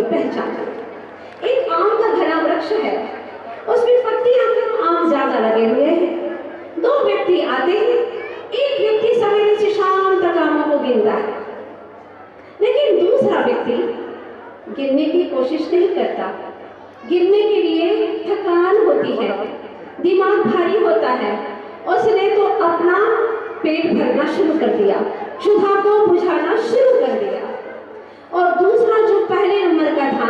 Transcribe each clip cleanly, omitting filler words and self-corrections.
पहचाना। एक आम का घना वृक्ष है, उसमें पत्तियां कम आम ज्यादा लगे हुए हैं। दो व्यक्ति आते हैं, एक व्यक्ति सवेरे से शाम तक आमों को गिनता है, लेकिन दूसरा व्यक्ति गिनने की कोशिश नहीं करता। गिनने के लिए थकान होती है, दिमाग भारी होता है। उसने तो अपना पेट भरना शुरू कर दिया, क्षुधा को बुझाना शुरू कर दिया। और दूसरा जो पहले नंबर का था,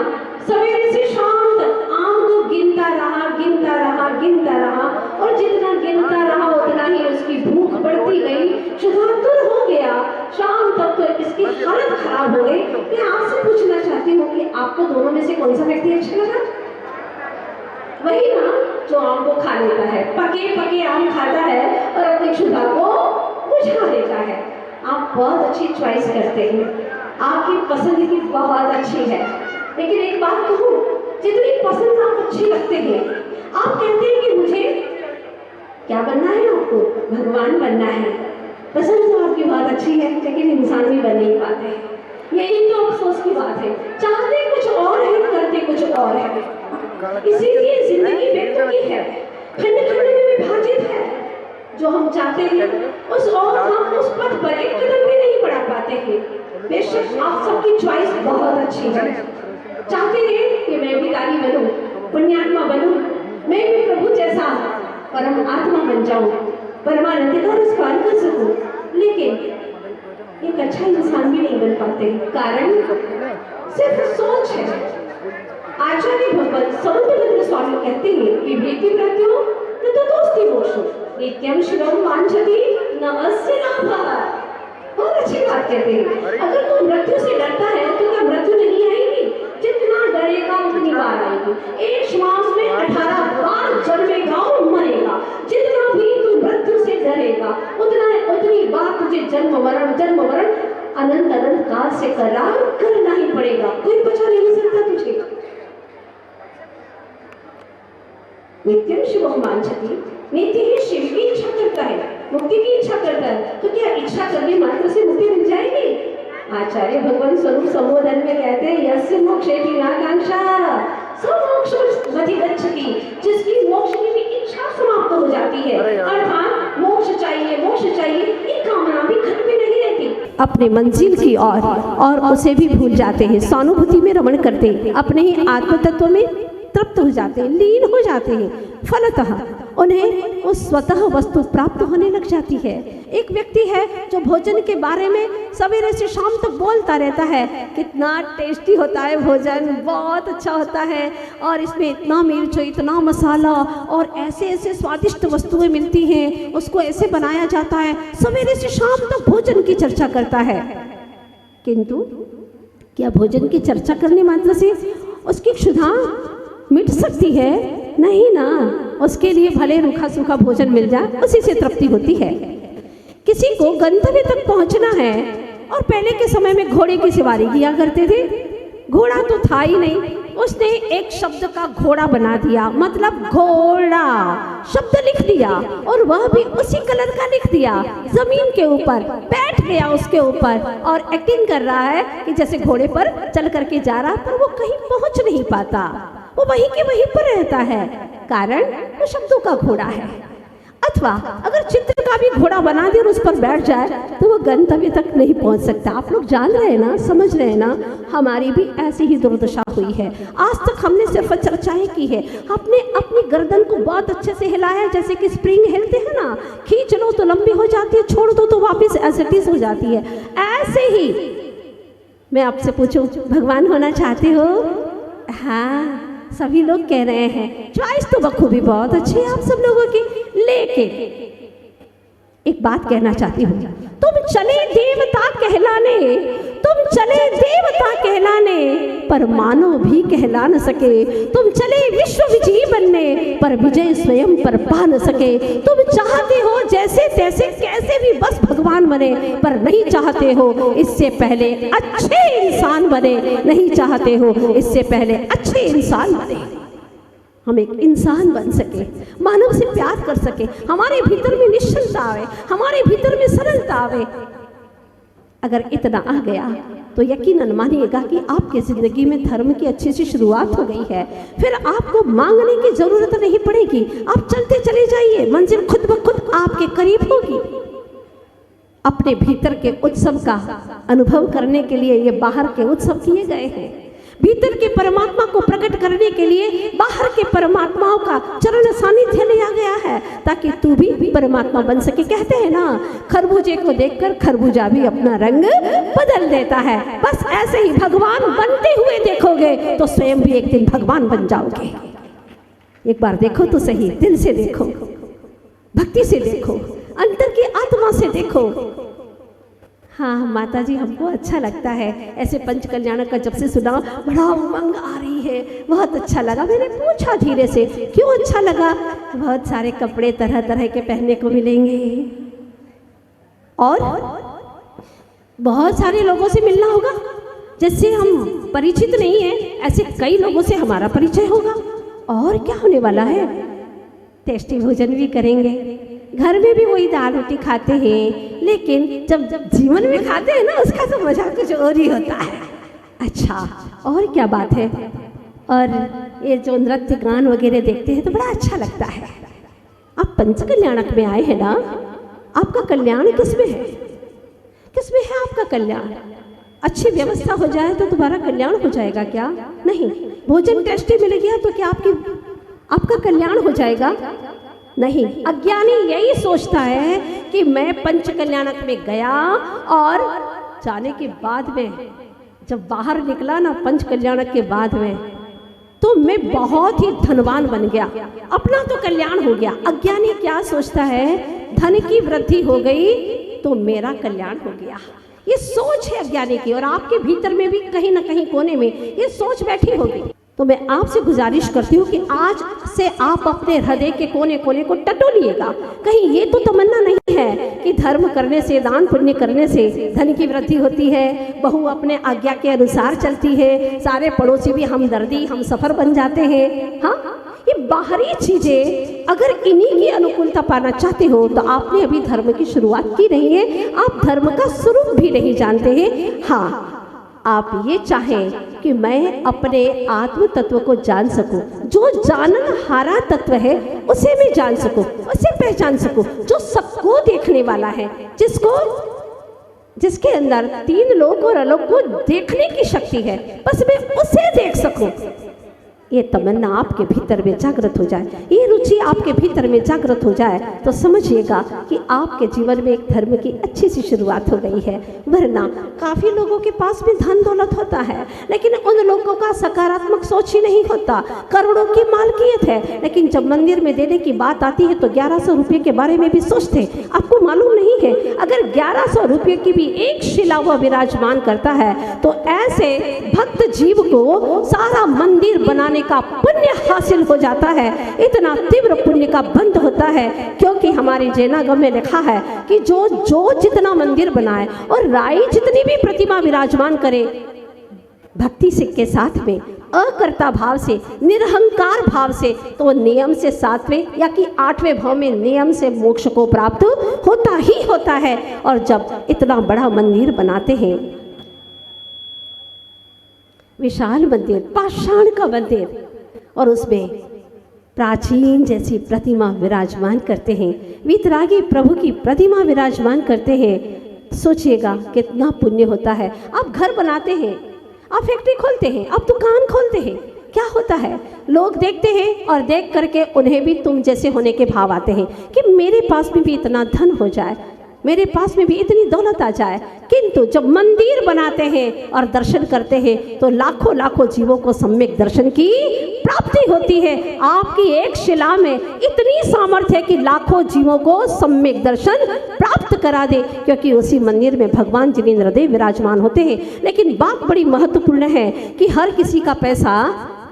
सवेरे से शाम तक आम को गिनता रहा, गिनता रहा, गिनता रहा, और जितना गिनता रहा उतना ही उसकी भूख बढ़ती गई, क्षुधा दूर हो गया। शाम तक तो इसकी हालत खराब हो गई। मैं आपसे पूछना चाहती हूँ कि आपको दोनों में से कौन सा व्यक्ति अच्छा लगा? वही ना जो आम को खा लेता है, पके पके आम खाता है और अपनी क्षुधा को बुझा देता है। आप बहुत अच्छी चॉइस करते हैं, आपकी पसंद की बहुत अच्छी है। लेकिन एक बात कहूँ, जितनी पसंद आप अच्छी लगते हैं, आप कहते हैं कि मुझे क्या बनना है, आपको भगवान बनना है। पसंद तो आपकी बहुत अच्छी है, लेकिन इंसान भी बन नहीं पाते। यही तो अफसोस की बात है, चाहते कुछ और है, करते कुछ और है। इसीलिए जिंदगी बेतुकी है, खंड खंड में विभाजित है। जो हम चाहते हैं उस और हम उस पथ पर एक कदम भी नहीं बढ़ा पाते हैं। बेशक आप सबकी चॉइस बहुत अच्छी है। चाहते हैं कि मैं भिखारी बनूं, पुण्यात्मा बनूं, मैं भी प्रभु जैसा परम आत्मा बन जाऊं, परमानंद का रस पान कर सकूं, लेकिन एक अच्छा इंसान भी नहीं बन पाते। कारण सिर्फ सोच है। आचार्य भगवत समुद्रभद्र स्वामी कहते हैं कि व्यक्ति मृत्यु न तो दोस्ती मोक्षो नित्यम शिवम वांछति न अस्य लाभः। बहुत अच्छी बात कहते हैं। अगर तू मृत्यु से डरता है तो क्या मृत्यु नहीं आएगी? जितना डरेगा उतनी बार आएगी। एक श्वास में 18 बार जन्मेगा और मरेगा। जितना भी तू मृत्यु से डरेगा उतनी बार तुझे जन्म मरण अनंत अनंत काल से करार करना ही पड़ेगा। कोई बचा नहीं सकता तुझे। नित्यम शिवम वांछति, नित्य ही शिव की इच्छा करता है, मुक्ति की इच्छा करता है। तो क्या इच्छा करने मात्र से मुक्ति मिल जाएगी? आचार्य भगवान स्वरूप संबोधन में कहते हैं यस्य मोक्षेति नाकांक्षा स मोक्षमधिगच्छति, जिसकी मोक्ष की भी इच्छा समाप्त हो जाती है, अर्थात मोक्ष चाहिए, ये कामना भी घर में नहीं रहती। अपने मंजिल की और उसे भी भूल जाते हैं, सहानुभूति में रमण करते हैं, अपने ही आत्म तत्व में तृप्त हो जाते हैं, लीन हो जाते हैं। फलतः उन्हें उस स्वतः वस्तु प्राप्त होने लग जाती है। एक व्यक्ति है जो भोजन के बारे में सवेरे से शाम तक बोलता रहता है, कितना टेस्टी होता है भोजन, बहुत अच्छा होता है, और इसमें इतना मिर्च, इतना मसाला और ऐसे ऐसे स्वादिष्ट वस्तुएं मिलती हैं, उसको ऐसे बनाया जाता है। सवेरे से शाम तक भोजन की चर्चा करता है, किंतु क्या भोजन की चर्चा करने मात्र से उसकी क्षुधा मिट सकती है? नहीं ना। उसके लिए भले रूखा सूखा भोजन मिल जाए, उसी से तृप्ति होती है। किसी को गंतव्य तक पहुंचना है, और पहले के समय में घोड़े की सवारी किया करते थे। घोड़ा तो था ही नहीं, उसने एक शब्द का घोड़ा बना दिया, मतलब घोड़ा शब्द लिख दिया, और वह भी उसी कलर का लिख दिया। जमीन के ऊपर बैठ गया उसके ऊपर, और एक्टिंग कर रहा है कि जैसे घोड़े पर चल करके जा रहा, पर वो कहीं पहुंच नहीं पाता, वो वहीं के वहीं पर रहता है, कारण वो शब्दों का घोड़ा है। अथवा अगर चित्र का भी घोड़ा बना दे और उस पर बैठ जाए तो वो गंतव्य तक नहीं पहुंच सकता। आप लोग जान रहे हैं ना, समझ रहे हैं ना, हमारी भी ऐसी ही दुर्दशा हुई है। आज तक हमने सिर्फ चर्चाएं की है, हमने अपनी गर्दन को बहुत अच्छे से हिलाया, जैसे कि स्प्रिंग हिलते हैं ना, खींच लो तो लंबी हो जाती है, छोड़ दो तो वापिस एसिटिस हो जाती है। ऐसे ही मैं आपसे पूछूं, भगवान होना चाहते हो? हाँ, सभी लोग कह रहे हैं। चॉइस तो बखूबी बहुत अच्छी है आप सब लोगों की, लेकिन एक बात कहना चाहती हूँ, तुम चले देवता कहलाने, तुम चले देवता कहलाने, पर मानव भी कहला न सके। तुम चले विश्व विजयी बनने, पर विजय स्वयं पर पा न सके। तुम चाहते हो जैसे तैसे कैसे भी बस भगवान बने, पर नहीं चाहते हो इससे पहले अच्छे इंसान बने, नहीं चाहते हो इससे पहले अच्छे इंसान बने। हम एक इंसान बन सके, मानव से प्यार कर सके, हमारे भीतर में निश्चलता आवे, हमारे भीतर में सरलता आवे। अगर इतना आ गया तो यकीनन मानिएगा कि आपकी ज़िंदगी में धर्म की अच्छी सी शुरुआत हो गई है। फिर आपको मांगने की ज़रूरत नहीं पड़ेगी, आप चलते चले जाइए, मंजिल खुद ब खुद आपके करीब होगी। अपने भीतर के उत्सव का अनुभव करने के लिए ये बाहर के उत्सव किए गए हैं। भीतर के परमात्मा को प्रकट करने के लिए बाहर के परमात्माओं का चरण सानिध्य लिया गया है, ताकि तू भी परमात्मा बन सके। कहते हैं ना, खरबूजे को देखकर खरबूजा भी अपना रंग बदल देता है। बस ऐसे ही भगवान बनते हुए देखोगे तो स्वयं भी एक दिन भगवान बन जाओगे। एक बार देखो तो सही, दिल से देखो, भक्ति से देखो, अंतर की आत्मा से देखो। हाँ माता जी, हमको अच्छा लगता है ऐसे पंच कल्याण का जब से सुना बड़ा उमंग आ रही है, बहुत अच्छा लगा। मैंने पूछा धीरे से, क्यों अच्छा लगा? बहुत सारे कपड़े तरह तरह के पहनने को मिलेंगे और बहुत सारे लोगों से मिलना होगा, जिससे हम परिचित नहीं हैं, ऐसे कई लोगों से हमारा परिचय होगा। और क्या होने वाला है? टेस्टी भोजन भी करेंगे। घर में भी वही दाल रोटी खाते हैं, लेकिन जब जीवन में खाते हैं ना, उसका तो मजा कुछ और ही होता है। अच्छा, और क्या बात है? और ये जो नृत्य गान वगैरह देखते हैं तो बड़ा अच्छा लगता है। आप पंच कल्याणक में आए हैं ना, आपका कल्याण किसमें है? किसमें है आपका कल्याण? अच्छी व्यवस्था हो जाए तो तुम्हारा कल्याण हो जाएगा क्या? नहीं। भोजन टेस्टी मिल गया तो क्या आपका कल्याण हो जाएगा? नहीं। अज्ञानी यही सोचता है कि मैं पंच कल्याणक में गया और जाने के बाद में जब बाहर निकला ना पंच कल्याणक के बाद में, तो मैं बहुत ही धनवान बन गया, अपना तो कल्याण हो गया। अज्ञानी क्या सोचता है? धन की वृद्धि हो गई तो मेरा कल्याण हो गया। ये सोच है अज्ञानी की, और आपके भीतर में भी कहीं ना कहीं कोने में ये सोच बैठी होगी। तो मैं आपसे गुजारिश करती हूँ कि आज से आप अपने हृदय के कोने कोने को टटोलिएगा। कहीं ये तो तमन्ना नहीं है कि धर्म करने से, दान पुण्य करने से धन की वृद्धि होती है, बहू अपने आज्ञा के अनुसार चलती है, सारे पड़ोसी भी हमदर्दी हम सफर बन जाते हैं। हाँ, ये बाहरी चीजें अगर इन्हीं की अनुकूलता पाना चाहते हो तो आपने अभी धर्म की शुरुआत की नहीं है, आप धर्म का स्वरूप भी नहीं जानते हैं। हाँ, आप ये चाहें कि मैं अपने आत्म तत्व को जान सकूं, जो जानन हारा तत्व है उसे मैं जान सकूं, उसे पहचान सकूं, जो सबको देखने वाला है, जिसके अंदर तीन लोक और आलोक को देखने की शक्ति है, बस मैं उसे देख सकूं। ये तमन्ना आपके भीतर में जागृत हो जाए, ये रुचि आपके भीतर में जागृत हो जाए तो समझिएगा कि आपके जीवन में एक धर्म की अच्छी सी शुरुआत हो गई है। वरना काफ़ी लोगों के पास भी धन दौलत होता है, लेकिन उन लोगों का सकारात्मक सोच ही नहीं होता। करोड़ों की मालकियत है, लेकिन जब मंदिर में देने की बात आती है तो 1100 रुपये के बारे में भी सोचते। आपको मालूम नहीं है, अगर 1100 रुपये की भी एक शिला वह विराजमान करता है तो ऐसे भक्त जीव को सारा मंदिर बनाने का पुण्य हासिल हो जाता है। इतना तीव्र पुण्य का बंध होता है, क्योंकि हमारे जैनागम में लिखा है कि जो जितना मंदिर बनाए और राई जितनी भी प्रतिमा विराजमान करे, भक्ति सिख के साथ में अकर्ता भाव से, निरहंकार भाव से, तो नियम से 7वें या कि 8वें भाव में नियम से मोक्ष को प्राप्त होता ही होता है। और जब इतना बड़ा मंदिर बनाते हैं, विशाल मंदिर, पाषाण का मंदिर, और उसमें प्राचीन जैसी प्रतिमा विराजमान करते हैं, वीतरागी प्रभु की प्रतिमा विराजमान करते हैं, सोचिएगा कितना पुण्य होता है। आप घर बनाते हैं, आप फैक्ट्री खोलते हैं, आप दुकान खोलते हैं, क्या होता है? लोग देखते हैं और देख करके उन्हें भी तुम जैसे होने के भाव आते हैं कि मेरे पास भी इतना धन हो जाए, मेरे पास में भी इतनी दौलत आ जाए। किंतु जब मंदिर बनाते हैं और दर्शन करते हैं तो लाखों लाखों जीवों को सम्यक दर्शन की प्राप्ति होती है। आपकी एक शिला में इतनी सामर्थ्य है कि लाखों जीवों को सम्यक दर्शन प्राप्त करा दे, क्योंकि उसी मंदिर में भगवान जिनेंद्रदेव विराजमान होते हैं। लेकिन बात बड़ी महत्वपूर्ण है कि हर किसी का पैसा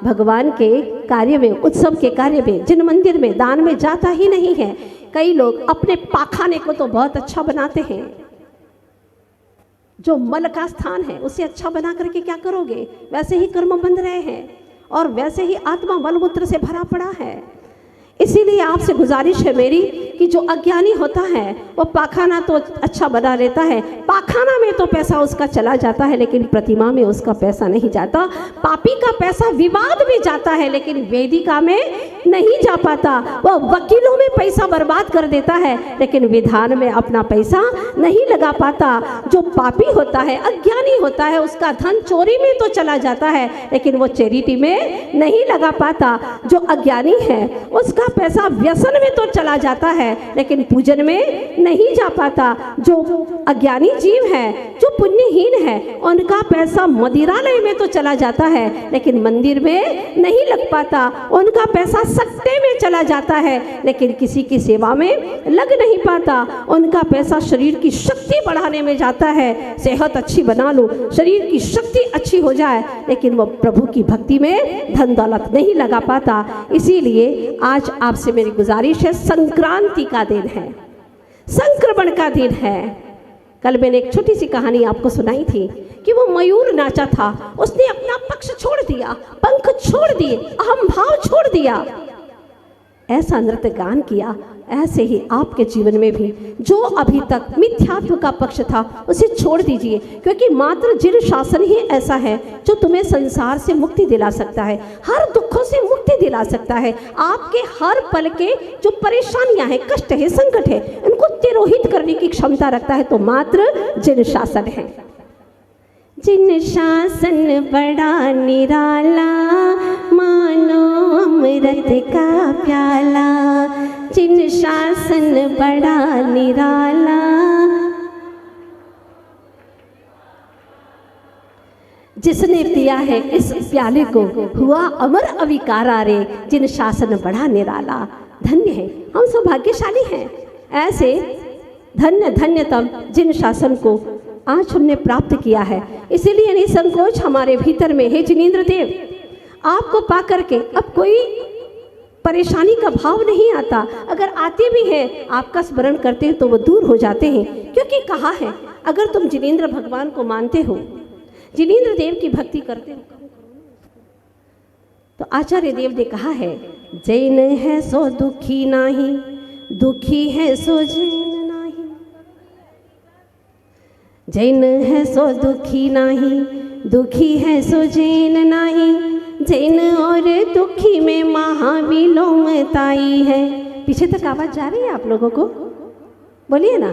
भगवान के कार्य में, उत्सव के कार्य में, जिन मंदिर में दान में जाता ही नहीं है। कई लोग अपने पाखाने को तो बहुत अच्छा बनाते हैं, जो मल का स्थान है उसे अच्छा बना करके क्या करोगे? वैसे ही कर्म बंध रहे हैं और वैसे ही आत्मा मलमूत्र से भरा पड़ा है। इसीलिए आपसे गुजारिश है मेरी कि जो अज्ञानी होता है वो पाखाना तो अच्छा बना लेता है, पाखाना में तो पैसा उसका चला जाता है लेकिन प्रतिमा में उसका पैसा नहीं जाता। पापी का पैसा विवाद में जाता है लेकिन वेदिका में नहीं जा पाता। वो वकीलों में पैसा बर्बाद कर देता है लेकिन विधान में अपना पैसा नहीं लगा पाता। जो पापी होता है, अज्ञानी होता है, उसका धन चोरी में तो चला जाता है लेकिन वो चैरिटी में नहीं लगा पाता। जो अज्ञानी है उसका पैसा व्यसन में तो चला जाता है लेकिन पूजन में नहीं जा पाता। जो अज्ञानी जीव है, जो पुण्यहीन है, उनका पैसा मदिरालय में तो चला जाता है लेकिन मंदिर में नहीं लग पाता। उनका पैसा सट्टे में चला जाता है लेकिन किसी की सेवा में लग नहीं पाता। उनका पैसा शरीर की शक्ति बढ़ाने में जाता है, सेहत अच्छी बना लो, शरीर की शक्ति अच्छी हो जाए, लेकिन वो प्रभु की भक्ति में धन दौलत नहीं लगा पाता। इसीलिए आज आपसे मेरी गुजारिश है, संक्रांति का दिन है, संक्रमण का दिन है। कल मैंने एक छोटी सी कहानी आपको सुनाई थी कि वो मयूर नाचा था, उसने अपना पक्ष छोड़ दिया, पंख छोड़ दिए, अहम भाव छोड़ दिया, ऐसा नृत्य गान किया। ऐसे ही आपके जीवन में भी जो अभी तक मिथ्यात्व का पक्ष था उसे छोड़ दीजिए, क्योंकि मात्र जिन शासन ही ऐसा है जो तुम्हें संसार से मुक्ति दिला सकता है, हर दुखों से मुक्ति दिला सकता है। आपके हर पल के जो परेशानियां हैं, कष्ट है, संकट है, उनको तिरोहित करने की क्षमता रखता है तो मात्र जिन शासन है। जिन शासन बड़ा निराला, मानो अमृत का प्याला, जिन शासन बड़ा निराला, जिसने पिया है इस प्याले को हुआ अमर अविकारा रे, जिन शासन बड़ा निराला। धन्य है, हम सौभाग्यशाली हैं। ऐसे धन्य धन्य तब जिन शासन को आज हमने प्राप्त किया है। इसीलिए निसंकोच हमारे भीतर में है जिनेंद्र देव, आपको पा करके अब कोई परेशानी का भाव नहीं आता। अगर आते भी हैं, आपका स्मरण करते हैं तो वो दूर हो जाते हैं, क्योंकि कहा है अगर तुम जिनेंद्र भगवान को मानते हो, जिनेंद्र देव की भक्ति करते हो, तो आचार्य देव ने कहा है, जैन है सो दुखी नाही, दुखी है सो जैन नाही, जैन है सो दुखी नाही, दुखी है सो जैन नाही, जैन और दुखी में महाविलोमताई है। पीछे तक आवाज जा रही है आप लोगों को? बोलिए ना,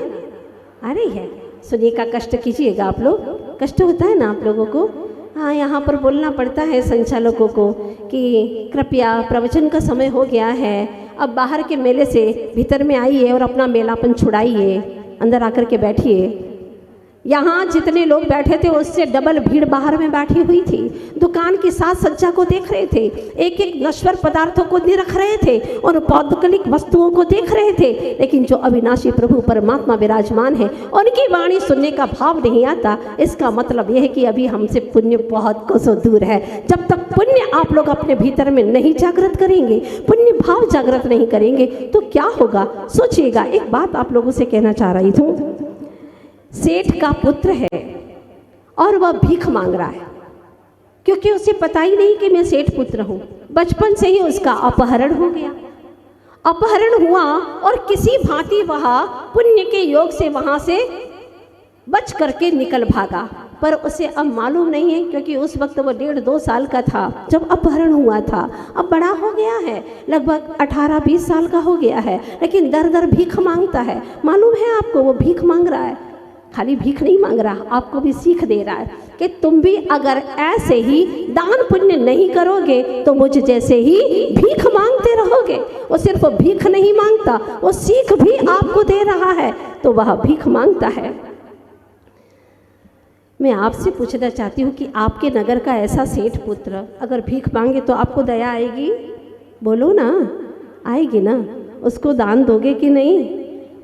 आ रही है? सुनिए का कष्ट कीजिएगा आप लोग, कष्ट होता है ना आप लोगों को? हाँ, यहाँ पर बोलना पड़ता है संचालकों को कि कृपया प्रवचन का समय हो गया है, अब बाहर के मेले से भीतर में आइए और अपना मेलापन छुड़ाइए, अंदर आकर के बैठिए। यहाँ जितने लोग बैठे थे उससे डबल भीड़ बाहर में बैठी हुई थी, दुकान की साज सज्जा को देख रहे थे, एक एक नश्वर पदार्थों को निरख रहे थे और पौद्गलिक वस्तुओं को देख रहे थे, लेकिन जो अविनाशी प्रभु परमात्मा विराजमान है उनकी वाणी सुनने का भाव नहीं आता। इसका मतलब यह है कि अभी हमसे पुण्य बहुत कोसों दूर है। जब तक पुण्य आप लोग अपने भीतर में नहीं जागृत करेंगे, पुण्य भाव जागृत नहीं करेंगे तो क्या होगा? सोचिएगा। एक बात आप लोगों से कहना चाह रही हूँ, सेठ का पुत्र है और वह भीख मांग रहा है, क्योंकि उसे पता ही नहीं कि मैं सेठ पुत्र हूँ। बचपन से ही उसका अपहरण हो गया, अपहरण हुआ और किसी भांति वह पुण्य के योग से वहाँ से बच करके निकल भागा, पर उसे अब मालूम नहीं है, क्योंकि उस वक्त वो 1.5-2 साल का था जब अपहरण हुआ था। अब बड़ा हो गया है, लगभग 18-20 साल का हो गया है, लेकिन दर दर भीख मांगता है। मालूम है आपको, वो भीख मांग रहा है, खाली भीख नहीं मांग रहा, आपको भी सीख दे रहा है कि तुम भी अगर ऐसे ही दान पुण्य नहीं करोगे तो मुझ जैसे ही भीख मांगते रहोगे। वो सिर्फ भीख नहीं मांगता, वो सीख भी आपको दे रहा है, तो वह भीख मांगता है। मैं आपसे पूछना चाहती हूँ कि आपके नगर का ऐसा सेठ पुत्र अगर भीख मांगे तो आपको दया आएगी? बोलो ना, आएगी ना? उसको दान दोगे कि नहीं?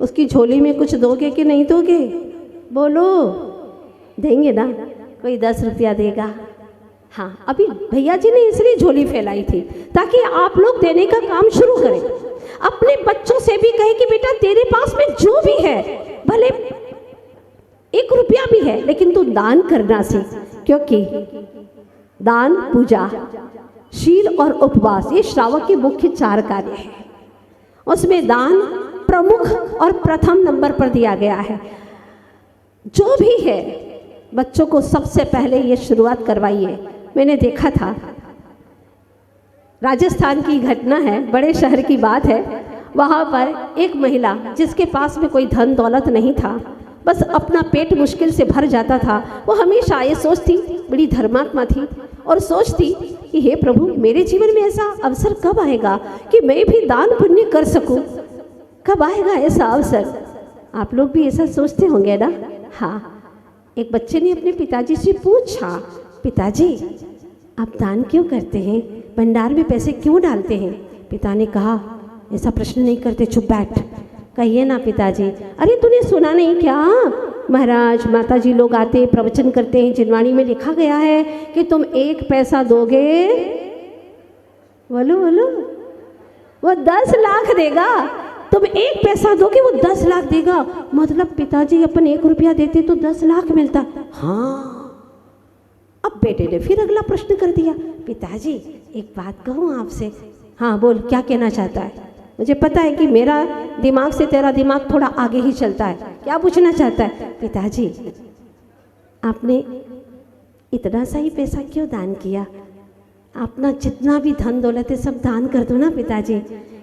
उसकी झोली में कुछ दोगे कि नहीं दोगे? बोलो, देंगे ना? कोई 10 रुपया देगा? हाँ, अभी भैया जी ने इसलिए झोली फैलाई थी ताकि आप लोग देने का काम शुरू करें। अपने बच्चों से भी कहें कि बेटा तेरे पास में जो भी है, भले 1 रुपया भी है, लेकिन तू दान करना सीख, क्योंकि दान, पूजा, शील और उपवास ये श्रावक के मुख्य 4 कार्य हैं। उसमें दान प्रमुख और प्रथम नंबर पर दिया गया है। जो भी है बच्चों को सबसे पहले ये शुरुआत करवाइए। मैंने देखा था, राजस्थान की घटना है, बड़े शहर की बात है। वहाँ पर एक महिला जिसके पास में कोई धन दौलत नहीं था, बस अपना पेट मुश्किल से भर जाता था, वो हमेशा ये सोचती, बड़ी धर्मात्मा थी और सोचती कि हे प्रभु, मेरे जीवन में ऐसा अवसर कब आएगा कि मैं भी दान पुण्य कर सकूं, कब आएगा ऐसा अवसर। आप लोग भी ऐसा सोचते होंगे ना। हाँ, एक बच्चे ने अपने पिताजी से पूछा, पिताजी आप दान क्यों करते हैं, भंडार में पैसे क्यों डालते हैं। पिता ने कहा, ऐसा प्रश्न नहीं करते, चुप बैठ। कहिए ना पिताजी। अरे तूने सुना नहीं क्या, महाराज माताजी लोग आते प्रवचन करते हैं, जिनवाणी में लिखा गया है कि तुम 1 पैसा दोगे, बोलो बोलो, वो 10 लाख देगा। तुम 1 पैसा दोगे, वो 10 लाख देगा। मतलब पिताजी अपन 1 रुपया देते तो 10 लाख मिलता। हाँ। अब बेटे ने फिर अगला प्रश्न कर दिया, पिताजी एक बात कहूँ आपसे। हाँ बोल, क्या कहना चाहता है। मुझे पता है कि मेरा दिमाग से तेरा दिमाग थोड़ा आगे ही चलता है, क्या पूछना चाहता है। पिताजी आपने इतना सही पैसा क्यों दान किया, अपना जितना भी धन दौलत है सब दान कर दो ना पिताजी,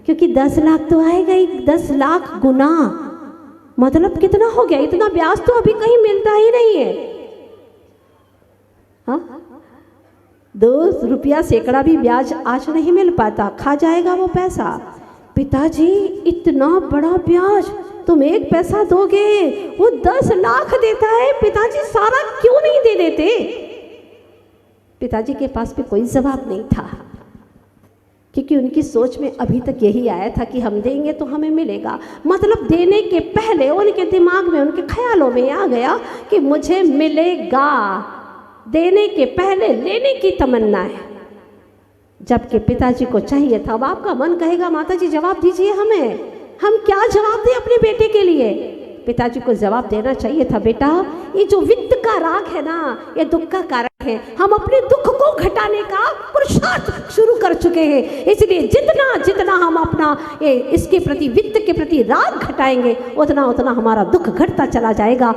क्योंकि 10 लाख तो आएगा ही, 10 लाख गुना। मतलब कितना हो गया, इतना ब्याज तो अभी कहीं मिलता ही नहीं है। हाँ, 2 रुपया सैकड़ा भी ब्याज आज नहीं मिल पाता, खा जाएगा वो पैसा। पिताजी इतना बड़ा ब्याज, तुम 1 पैसा दोगे, वो 10 लाख देता है, पिताजी सारा क्यों नहीं दे देते। पिताजी के पास भी कोई जवाब नहीं था, क्योंकि उनकी सोच में अभी तक यही आया था कि हम देंगे तो हमें मिलेगा। मतलब देने के पहले उनके दिमाग में, उनके ख्यालों में आ गया कि मुझे मिलेगा, देने के पहले लेने की तमन्ना है, जबकि पिताजी को चाहिए था। अब आपका मन कहेगा, माताजी जवाब दीजिए हमें, हम क्या जवाब दें अपने बेटे के लिए। पिताजी को जवाब देना चाहिए था, बेटा ये जो वित्त का राग है ना, ये दुख का कारण है। हम अपने दुख को घटाने का पुरुषार्थ शुरू कर चुके हैं, इसलिए जितना जितना हम अपना इसके प्रति, वित्त के प्रति राग घटाएंगे, उतना उतना हमारा दुख घटता चला जाएगा।